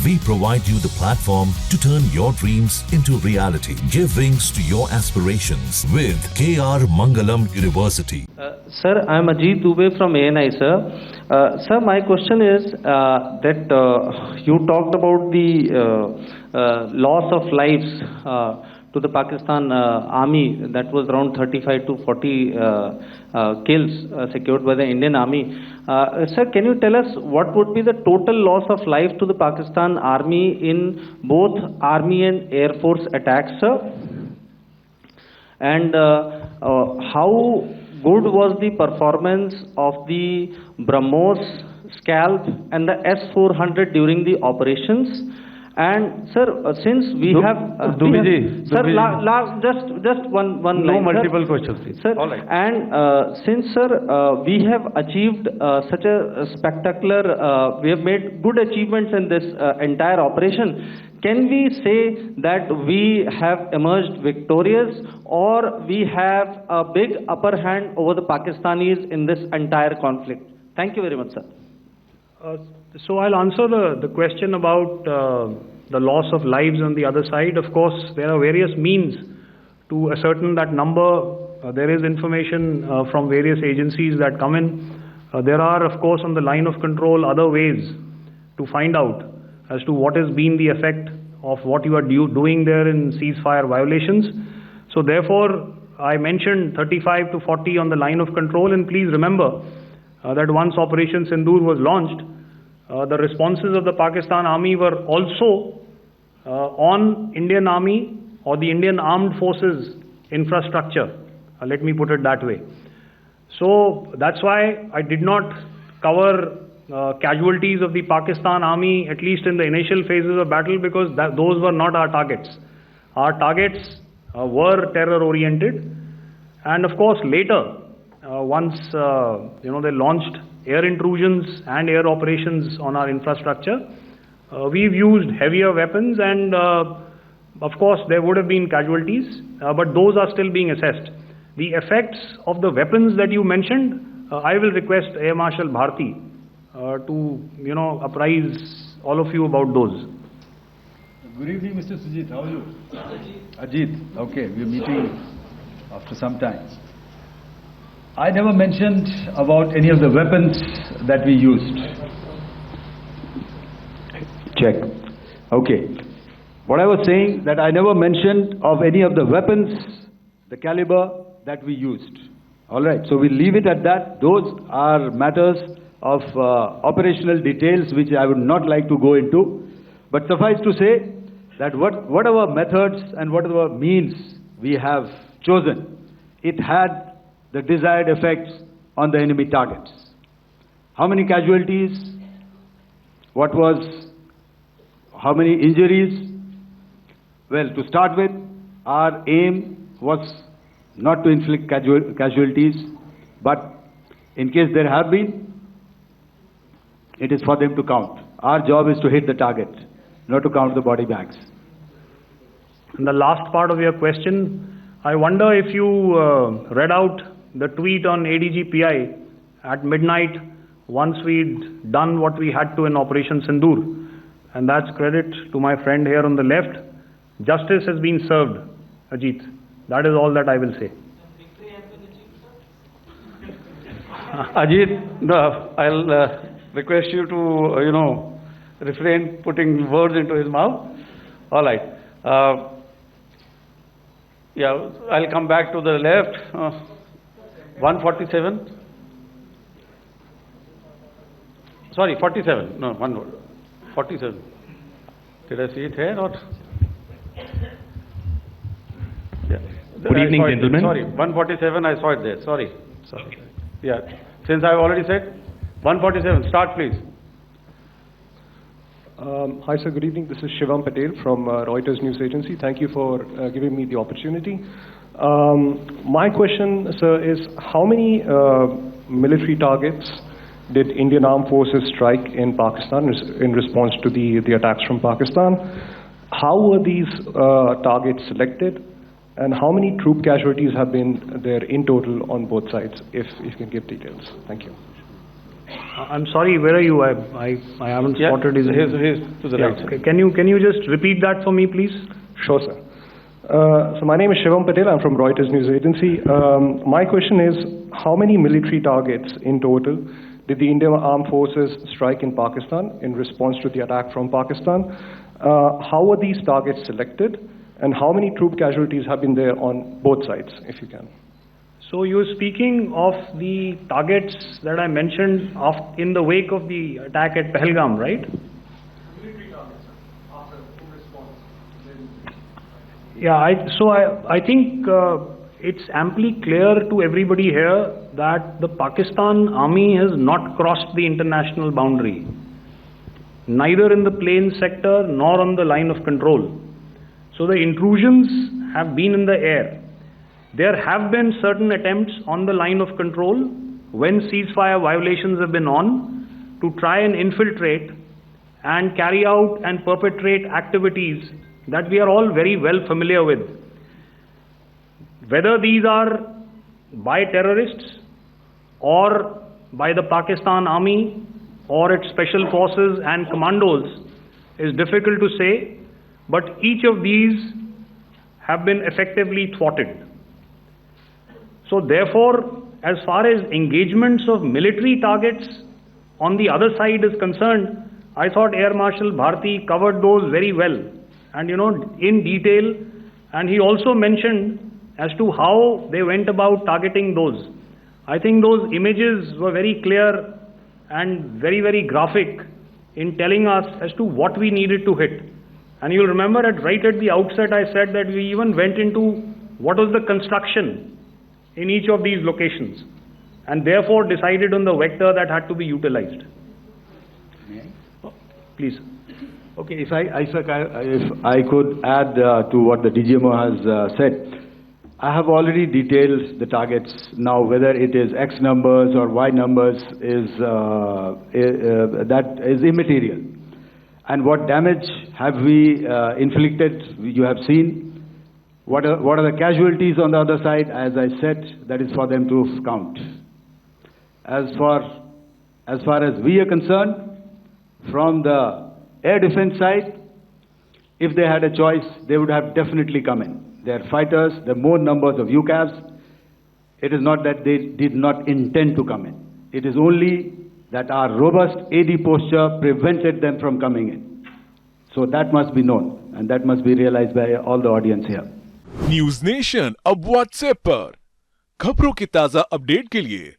We provide you the platform to turn your dreams into reality. Give wings to your aspirations with KR Mangalam University. Sir, I am Ajit Dubey from ANI, sir. Sir, my question is that you talked about the loss of lives to the Pakistan army, that was around 35 to 40 kills secured by the Indian army. Sir, can you tell us what would be the total loss of life to the Pakistan army in both army and air force attacks, sir? And how good was the performance of the BrahMos, Scalp and the S-400 during the operations? And sir, since we have sir, just one no line, multiple sir. questions, please. Sir, all right. And since sir, we have achieved such a spectacular, we have made good achievements in this entire operation. Can we say that we have emerged victorious, or we have a big upper hand over the Pakistanis in this entire conflict? Thank you very much, sir. So I'll answer the question about the loss of lives on the other side. Of course, there are various means to ascertain that number. There is information from various agencies that come in. There are, of course, on the line of control, other ways to find out as to what has been the effect of what you are doing there in ceasefire violations. So therefore, I mentioned 35 to 40 on the line of control, and please remember that once Operation Sindoor was launched, the responses of the Pakistan Army were also on Indian Army or the Indian Armed Forces infrastructure. Let me put it that way. So that's why I did not cover casualties of the Pakistan Army, at least in the initial phases of battle, because those were not our targets. Our targets were terror-oriented, and of course later, once they launched air intrusions and air operations on our infrastructure, we've used heavier weapons, and of course there would have been casualties, but those are still being assessed. The effects of the weapons that you mentioned, I will request Air Marshal Bharti to apprise all of you about those. Good evening, Mr. Sujit. How are you? Ajit. Okay, we're meeting after some time. I never mentioned about any of the weapons that we used. Check. Okay. What I was saying, that I never mentioned of any of the weapons, the caliber that we used. All right. So we'll leave it at that. Those are matters of operational details which I would not like to go into. But suffice to say that whatever methods and whatever means we have chosen, it had the desired effects on the enemy targets. How many casualties? How many injuries? Well, to start with, our aim was not to inflict casualties, but in case there have been, it is for them to count. Our job is to hit the target, not to count the body bags. And the last part of your question, I wonder if you read out the tweet on ADG-PI at midnight once we'd done what we had to in Operation Sindoor. And that's credit to my friend here on the left. Justice has been served, Ajit. That is all that I will say. Ajit, I'll request you to, refrain putting words into his mouth. All right. Yeah, I'll come back to the left. 147. Sorry, 47. No, 47. Did I see it here or? Yeah. Good evening, gentlemen. Sorry, 147. I saw it there. Sorry. Yeah. Since I've already said 147. Start, please. Hi, sir. Good evening. This is Shivam Patel from Reuters News Agency. Thank you for giving me the opportunity. My question, sir, is how many military targets did Indian Armed Forces strike in Pakistan in response to the attacks from Pakistan? How were these targets selected? And how many troop casualties have been there in total on both sides, if you can give details? Thank you. I'm sorry, where are you? I haven't Yeah, spotted his name. he's to the Yeah, right. okay. Can you just repeat that for me, please? Sure, sir. So my name is Shivam Patel. I'm from Reuters News Agency. My question is, how many military targets in total did the Indian Armed Forces strike in Pakistan in response to the attack from Pakistan? How were these targets selected? And how many troop casualties have been there on both sides, if you can? So you're speaking of the targets that I mentioned in the wake of the attack at Pahalgam, right? Yeah, I think it's amply clear to everybody here that the Pakistan army has not crossed the international boundary, neither in the plain sector nor on the line of control. So the intrusions have been in the air. There have been certain attempts on the line of control when ceasefire violations have been on to try and infiltrate and carry out and perpetrate activities that we are all very well familiar with. Whether these are by terrorists or by the Pakistan army or its special forces and commandos is difficult to say, but each of these have been effectively thwarted. So therefore, as far as engagements of military targets on the other side is concerned, I thought Air Marshal Bharti covered those very well and in detail, and he also mentioned as to how they went about targeting those. I think those images were very clear and very, very graphic in telling us as to what we needed to hit. And you'll remember right at the outset I said that we even went into what was the construction in each of these locations and therefore decided on the vector that had to be utilized. Please. Okay, if I could add to what the DGMO has said, I have already detailed the targets. Now, whether it is X numbers or Y numbers that is immaterial. And what damage have we inflicted? You have seen. What are the casualties on the other side? As I said, that is for them to count. As far as we are concerned, from the air defense side, if they had a choice, they would have definitely come in. They are fighters, there are more numbers of UCAVs. It is not that they did not intend to come in. It is only that our robust AD posture prevented them from coming in. So that must be known, and that must be realized by all the audience here. News nation अब WhatsApp पर खबरों के ताजा update के लिए